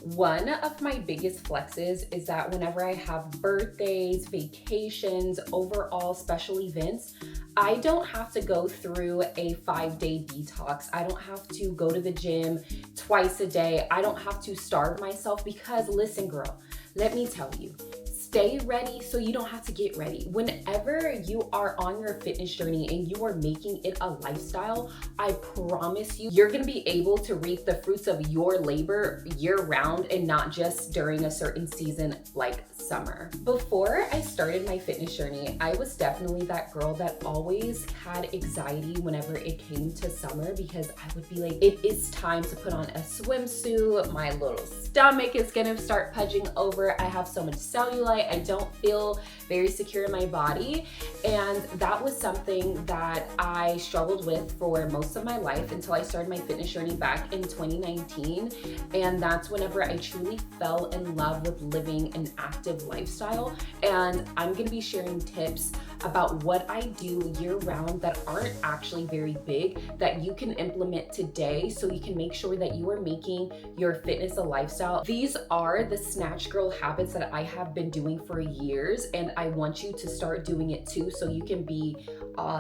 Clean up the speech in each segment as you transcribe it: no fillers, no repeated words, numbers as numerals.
One of my biggest flexes is that whenever I have birthdays, vacations, overall special events, I don't have to go through a 5-day detox. I don't have to go to the gym twice a day. I don't have to starve myself because listen, girl, let me tell you, stay ready so you don't have to get ready. Whenever you are on your fitness journey and you are making it a lifestyle, I promise you, you're gonna be able to reap the fruits of your labor year round and not just during a certain season like summer. Before I started my fitness journey, I was definitely that girl that always had anxiety whenever it came to summer because I would be like, it is time to put on a swimsuit, my little stomach is gonna start pudging over, I have so much cellulite, I don't feel very secure in my body. And that was something that I struggled with for most of my life until I started my fitness journey back in 2019. And that's whenever I truly fell in love with living an active lifestyle. And I'm gonna be sharing tips about what I do year round that aren't actually very big that you can implement today so you can make sure that you are making your fitness a lifestyle. These are the Snatch Girl habits that I have been doing for years, and I want you to start doing it too so you can be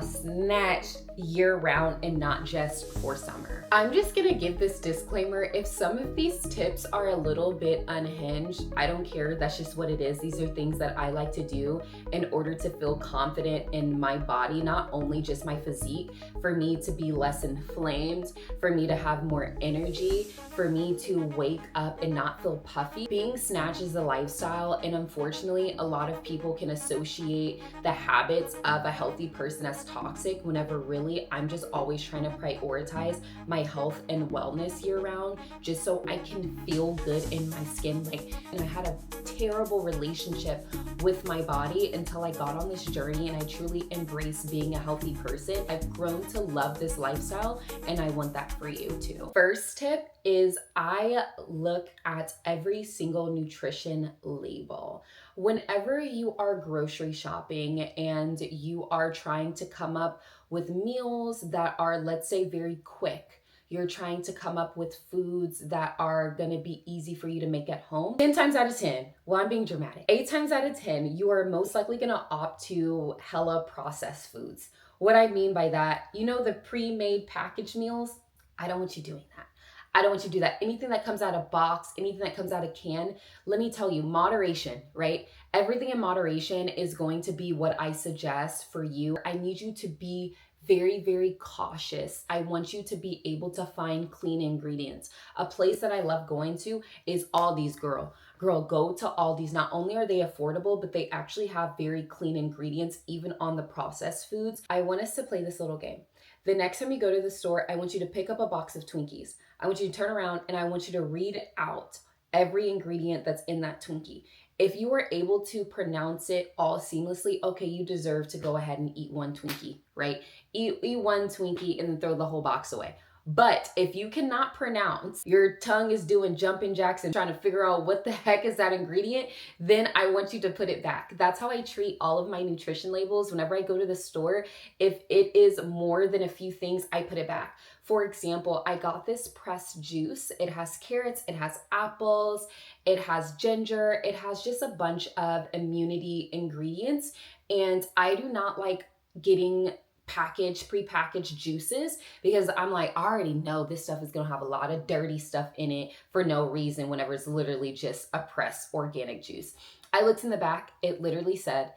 snatched year round and not just for summer. I'm just gonna give this disclaimer. If some of these tips are a little bit unhinged, I don't care, that's just what it is. These are things that I like to do in order to feel confident in my body, not only just my physique, for me to be less inflamed, for me to have more energy, for me to wake up and not feel puffy. Being snatched is a lifestyle, and unfortunately, a lot of people can associate the habits of a healthy person as toxic, whenever really I'm just always trying to prioritize my health and wellness year round just so I can feel good in my skin. Like, and I had a terrible relationship with my body until I got on this journey and I truly embraced being a healthy person. I've grown to love this lifestyle and I want that for you too. First tip is I look at every single nutrition label. Whenever you are grocery shopping and you are trying to come up with meals that are, let's say, very quick, you're trying to come up with foods that are gonna be easy for you to make at home, 10 times out of 10, well, I'm being dramatic, 8 times out of 10, you are most likely gonna opt to hella processed foods. What I mean by that, you know, the pre-made packaged meals, I don't want you doing that. I don't want you to do that. Anything that comes out of box, anything that comes out of can, let me tell you, moderation, right? Everything in moderation is going to be what I suggest for you. I need you to be very, very cautious. I want you to be able to find clean ingredients. A place that I love going to is Aldi's, girl. Girl, go to Aldi's. Not only are they affordable, but they actually have very clean ingredients, even on the processed foods. I want us to play this little game. The next time you go to the store, I want you to pick up a box of Twinkies. I want you to turn around and I want you to read out every ingredient that's in that Twinkie. If you are able to pronounce it all seamlessly, okay, you deserve to go ahead and eat one Twinkie, right? Eat one Twinkie and then throw the whole box away. But if you cannot pronounce, your tongue is doing jumping jacks and trying to figure out what the heck is that ingredient, then I want you to put it back. That's how I treat all of my nutrition labels. Whenever I go to the store, if it is more than a few things, I put it back. For example, I got this pressed juice. It has carrots, it has apples, it has ginger, it has just a bunch of immunity ingredients. And I do not like getting prepackaged juices because I'm like, I already know this stuff is gonna have a lot of dirty stuff in it for no reason whenever it's literally just a pressed organic juice. I looked in the back, it literally said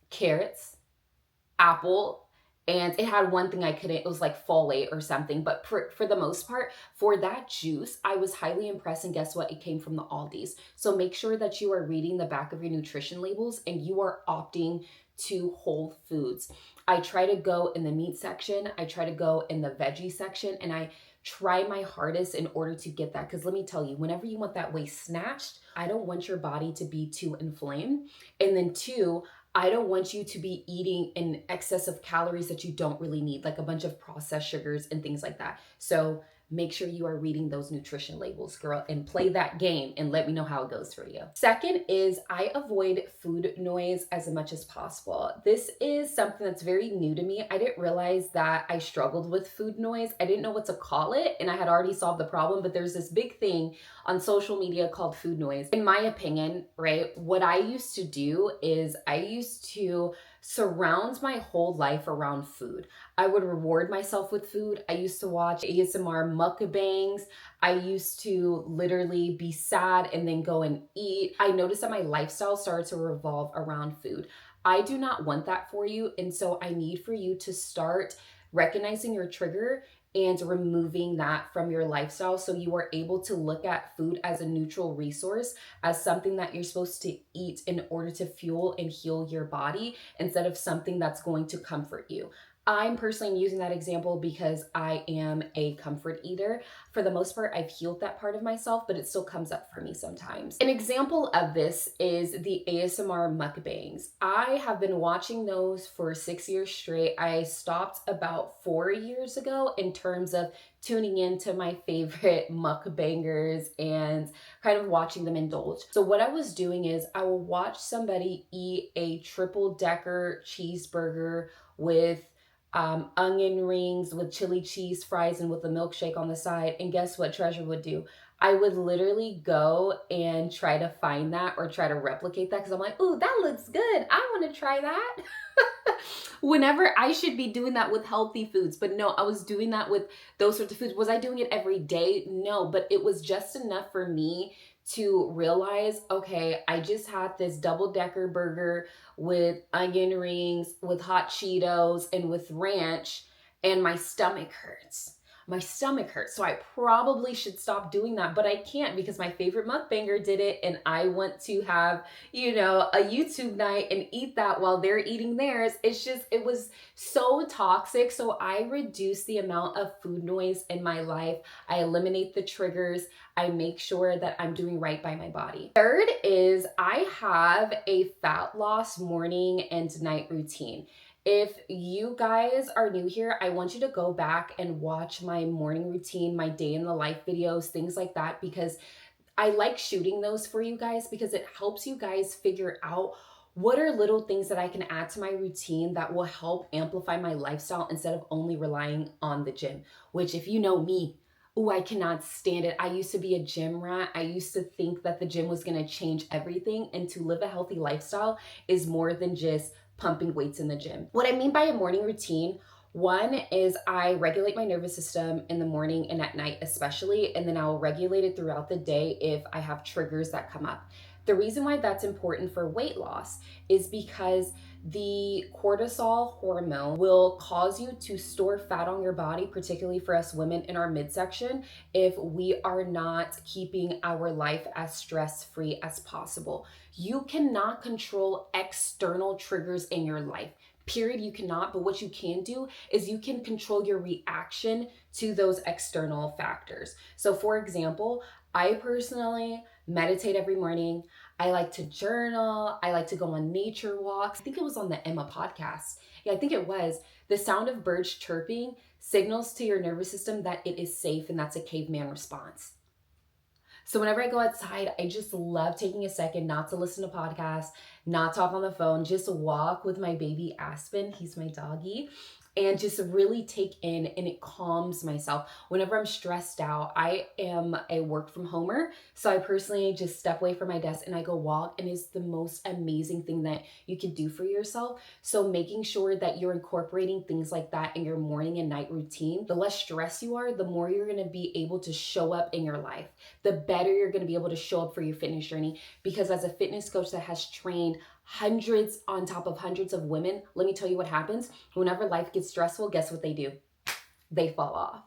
carrots, apple, and it had one thing I couldn't, it was like folate or something, but for the most part, for that juice, I was highly impressed, and guess what? It came from the Aldi's. So make sure that you are reading the back of your nutrition labels and you are opting to whole foods. I try to go in the meat section, I try to go in the veggie section, and I try my hardest in order to get that. Because let me tell you, whenever you want that waist snatched, I don't want your body to be too inflamed. And then two, I don't want you to be eating an excess of calories that you don't really need, like a bunch of processed sugars and things like that. So make sure you are reading those nutrition labels, girl, and play that game and let me know how it goes for you. Second is I avoid food noise as much as possible. This is something that's very new to me. I didn't realize that I struggled with food noise. I didn't know what to call it, and I had already solved the problem, but there's this big thing on social media called food noise. In my opinion, right, what I used to do is I used to surround my whole life around food. I would reward myself with food. I used to watch ASMR mukbangs. I used to literally be sad and then go and eat. I noticed that my lifestyle started to revolve around food. I do not want that for you. And so I need for you to start recognizing your trigger and removing that from your lifestyle so you are able to look at food as a neutral resource, as something that you're supposed to eat in order to fuel and heal your body instead of something that's going to comfort you. I'm personally using that example because I am a comfort eater. For the most part, I've healed that part of myself, but it still comes up for me sometimes. An example of this is the ASMR mukbangs. I have been watching those for 6 years straight. I stopped about 4 years ago in terms of tuning into my favorite mukbangers and kind of watching them indulge. So what I was doing is I will watch somebody eat a triple decker cheeseburger with onion rings with chili cheese fries and with a milkshake on the side. And guess what Treasure would do? I would literally go and try to find that or try to replicate that because I'm like, ooh, that looks good. I want to try that. Whenever I should be doing that with healthy foods. But no, I was doing that with those sorts of foods. Was I doing it every day? No, but it was just enough for me to realize, okay, I just had this double-decker burger with onion rings, with hot Cheetos, and with ranch, and my stomach hurts. My stomach hurts. So I probably should stop doing that, but I can't because my favorite mukbanger did it, and I want to have, a YouTube night and eat that while they're eating theirs. It was so toxic. So I reduce the amount of food noise in my life. I eliminate the triggers. I make sure that I'm doing right by my body. Third is I have a fat loss morning and night routine. If you guys are new here, I want you to go back and watch my morning routine, my day in the life videos, things like that, because I like shooting those for you guys because it helps you guys figure out what are little things that I can add to my routine that will help amplify my lifestyle instead of only relying on the gym, which if you know me, oh, I cannot stand it. I used to be a gym rat. I used to think that the gym was going to change everything, and to live a healthy lifestyle is more than just pumping weights in the gym. What I mean by a morning routine, one is I regulate my nervous system in the morning and at night especially, and then I'll regulate it throughout the day if I have triggers that come up. The reason why that's important for weight loss is because the cortisol hormone will cause you to store fat on your body, particularly for us women in our midsection, if we are not keeping our life as stress-free as possible. You cannot control external triggers in your life. Period, you cannot, but what you can do is you can control your reaction to those external factors. So for example, I personally meditate every morning. I like to journal. I like to go on nature walks. I think it was on the Emma podcast. Yeah, I think it was. The sound of birds chirping signals to your nervous system that it is safe, and that's a caveman response. So whenever I go outside, I just love taking a second not to listen to podcasts, not talk on the phone, just walk with my baby Aspen, he's my doggy, and just really take in, and it calms myself. Whenever I'm stressed out, I am a work from homer, so I personally just step away from my desk and I go walk, and it's the most amazing thing that you can do for yourself. So making sure that you're incorporating things like that in your morning and night routine, the less stress you are, the more you're gonna be able to show up in your life, the better you're gonna be able to show up for your fitness journey. Because as a fitness coach that has trained hundreds on top of hundreds of women, let me tell you what happens. Whenever life gets stressful, guess what they do? They fall off.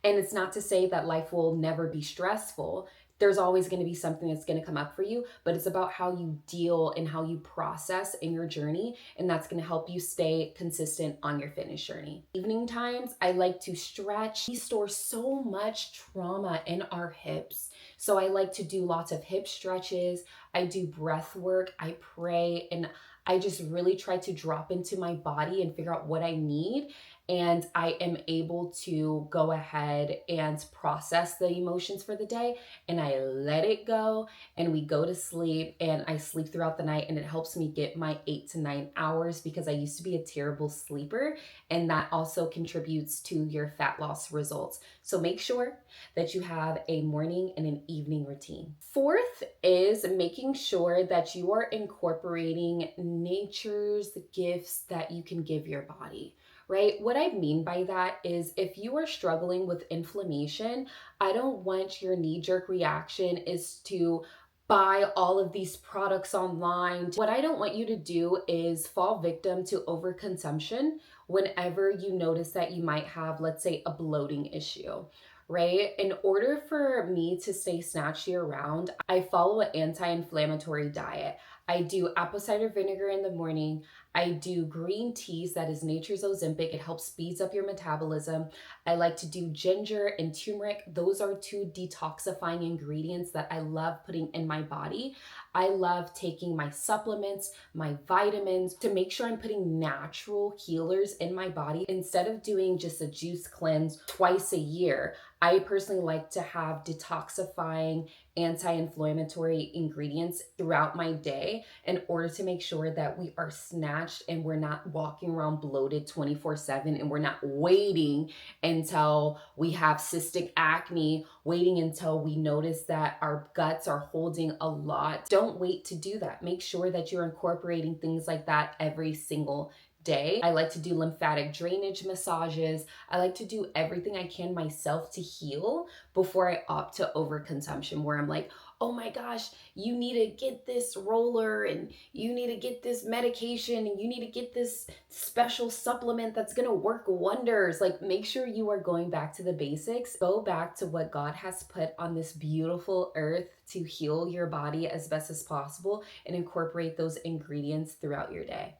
And it's not to say that life will never be stressful. There's always going to be something that's going to come up for you, but it's about how you deal and how you process in your journey, and that's going to help you stay consistent on your fitness journey. Evening times, I like to stretch. We store so much trauma in our hips, so I like to do lots of hip stretches. I do breath work, I pray, and I just really try to drop into my body and figure out what I need. and I am able to go ahead and process the emotions for the day, and I let it go, and we go to sleep, and I sleep throughout the night, and it helps me get my 8 to 9 hours because I used to be a terrible sleeper, and that also contributes to your fat loss results. So make sure that you have a morning and an evening routine. Fourth is making sure that you are incorporating nature's gifts that you can give your body. Right? What I mean by that is if you are struggling with inflammation, I don't want your knee-jerk reaction is to buy all of these products online. What I don't want you to do is fall victim to overconsumption whenever you notice that you might have, let's say, a bloating issue. Right? In order for me to stay snatched year round, I follow an anti-inflammatory diet. I do apple cider vinegar in the morning. I do green teas, that is nature's Ozempic. It helps speeds up your metabolism. I like to do ginger and turmeric. Those are two detoxifying ingredients that I love putting in my body. I love taking my supplements, my vitamins to make sure I'm putting natural healers in my body. Instead of doing just a juice cleanse twice a year, I personally like to have detoxifying anti-inflammatory ingredients throughout my day in order to make sure that we are snatched and we're not walking around bloated 24/7, and we're not waiting until we have cystic acne, waiting until we notice that our guts are holding a lot. Don't wait to do that. Make sure that you're incorporating things like that every single day. I like to do lymphatic drainage massages. I like to do everything I can myself to heal before I opt to overconsumption, where I'm like, oh my gosh, you need to get this roller, and you need to get this medication, and you need to get this special supplement that's gonna work wonders. Like, make sure you are going back to the basics. Go back to what God has put on this beautiful earth to heal your body as best as possible, and incorporate those ingredients throughout your day.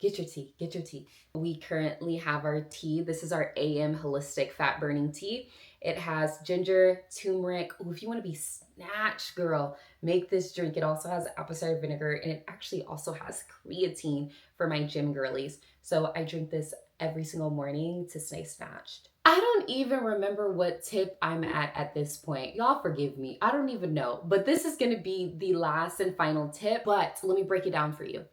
Get your tea, get your tea. We currently have our tea. This is our AM Holistic Fat Burning Tea. It has ginger, turmeric. Ooh, if you want to be snatched, girl, make this drink. It also has apple cider vinegar, and it actually also has creatine for my gym girlies. So I drink this every single morning to stay snatched. I don't even remember what tip I'm at this point. Y'all forgive me. I don't even know. But this is going to be the last and final tip. But let me break it down for you.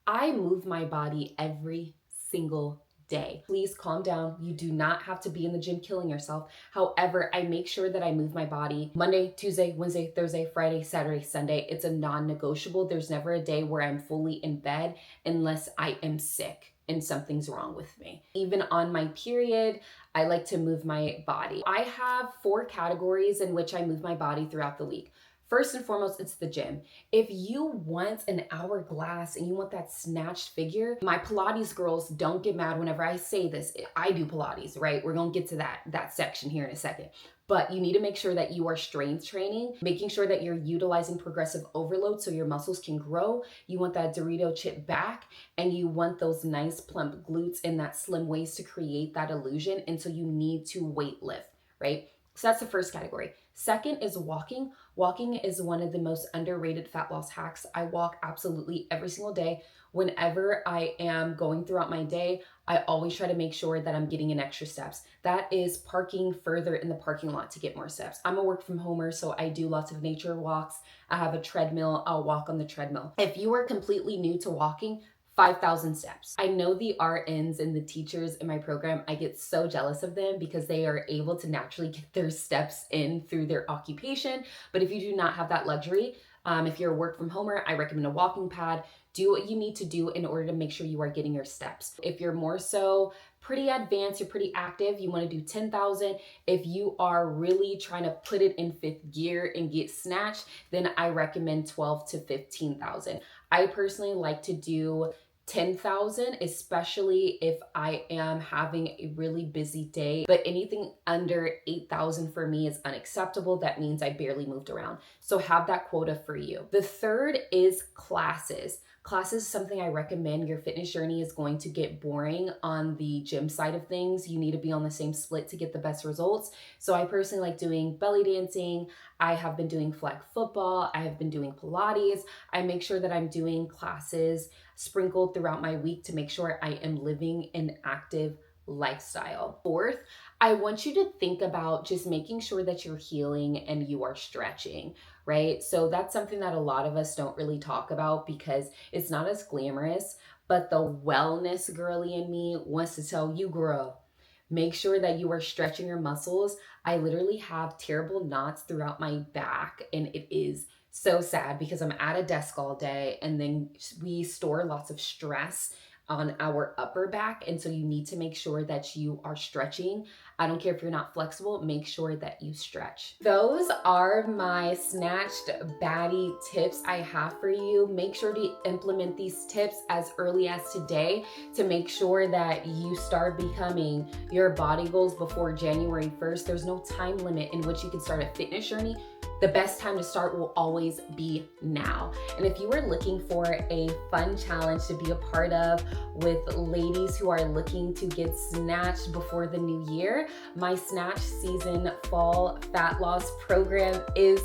I move my body every single day. Please calm down. You do not have to be in the gym killing yourself. However, I make sure that I move my body Monday, Tuesday, Wednesday, Thursday, Friday, Saturday, Sunday. It's a non-negotiable. There's never a day where I'm fully in bed unless I am sick and something's wrong with me. Even on my period, I like to move my body. I have 4 categories in which I move my body throughout the week. First and foremost, it's the gym. If you want an hourglass and you want that snatched figure, my Pilates girls, don't get mad whenever I say this. I do Pilates, right? We're gonna get to that section here in a second. But you need to make sure that you are strength training, making sure that you're utilizing progressive overload so your muscles can grow. You want that Dorito chip back, and you want those nice plump glutes and that slim waist to create that illusion. And so you need to weight lift, right? So that's the first category. Second is walking. Walking is one of the most underrated fat loss hacks. I walk absolutely every single day. Whenever I am going throughout my day, I always try to make sure that I'm getting in extra steps. That is parking further in the parking lot to get more steps. I'm a work from homer, so I do lots of nature walks. I have a treadmill. I'll walk on the treadmill. If you are completely new to walking, 5,000 steps. I know the RNs and the teachers in my program, I get so jealous of them because they are able to naturally get their steps in through their occupation. But if you do not have that luxury, if you're a work from homer, I recommend a walking pad. Do what you need to do in order to make sure you are getting your steps. If you're more so pretty advanced, you're pretty active, you want to do 10,000. If you are really trying to put it in 5th gear and get snatched, then I recommend 12 to 15,000. I personally like to do 10,000, especially if I am having a really busy day, but anything under 8,000 for me is unacceptable. That means I barely moved around. So have that quota for you. The third is classes. Classes is something I recommend. Your fitness journey is going to get boring on the gym side of things. You need to be on the same split to get the best results. So I personally like doing belly dancing. I have been doing flag football. I have been doing Pilates. I make sure that I'm doing classes sprinkled throughout my week to make sure I am living an active lifestyle. Fourth, I want you to think about just making sure that you're healing and you are stretching, right? So that's something that a lot of us don't really talk about because it's not as glamorous, but the wellness girly in me wants to tell you, girl, make sure that you are stretching your muscles. I literally have terrible knots throughout my back, and it is so sad because I'm at a desk all day and then we store lots of stress on our upper back. And so you need to make sure that you are stretching. I don't care if you're not flexible, make sure that you stretch. Those are my snatched baddie tips I have for you. Make sure to implement these tips as early as today to make sure that you start becoming your body goals before January 1st. There's no time limit in which you can start a fitness journey. The best time to start will always be now. And if you are looking for a fun challenge to be a part of with ladies who are looking to get snatched before the new year, my Snatch SZN Fall Fat Loss Program is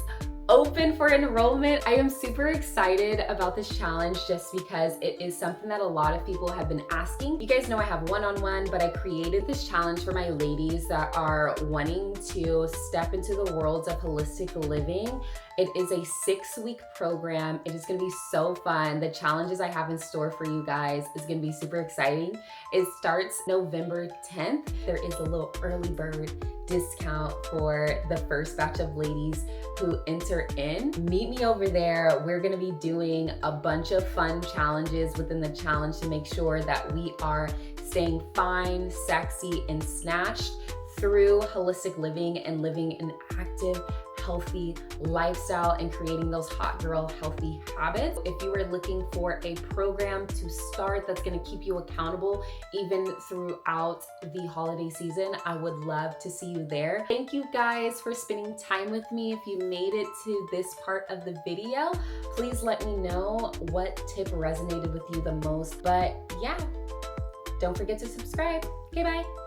open for enrollment. I am super excited about this challenge just because it is something that a lot of people have been asking. You guys know I have one-on-one, but I created this challenge for my ladies that are wanting to step into the world of holistic living. It is a 6-week program. It is gonna be so fun. The challenges I have in store for you guys is gonna be super exciting. It starts November 10th. There is a little early bird discount for the first batch of ladies who enter in. Meet me over there. We're gonna be doing a bunch of fun challenges within the challenge to make sure that we are staying fine, sexy, and snatched through holistic living and living an active, healthy lifestyle and creating those hot girl healthy habits. If you are looking for a program to start that's going to keep you accountable even throughout the holiday season, I would love to see you there. Thank you guys for spending time with me. If you made it to this part of the video, please let me know what tip resonated with you the most. But yeah, don't forget to subscribe. Okay, bye.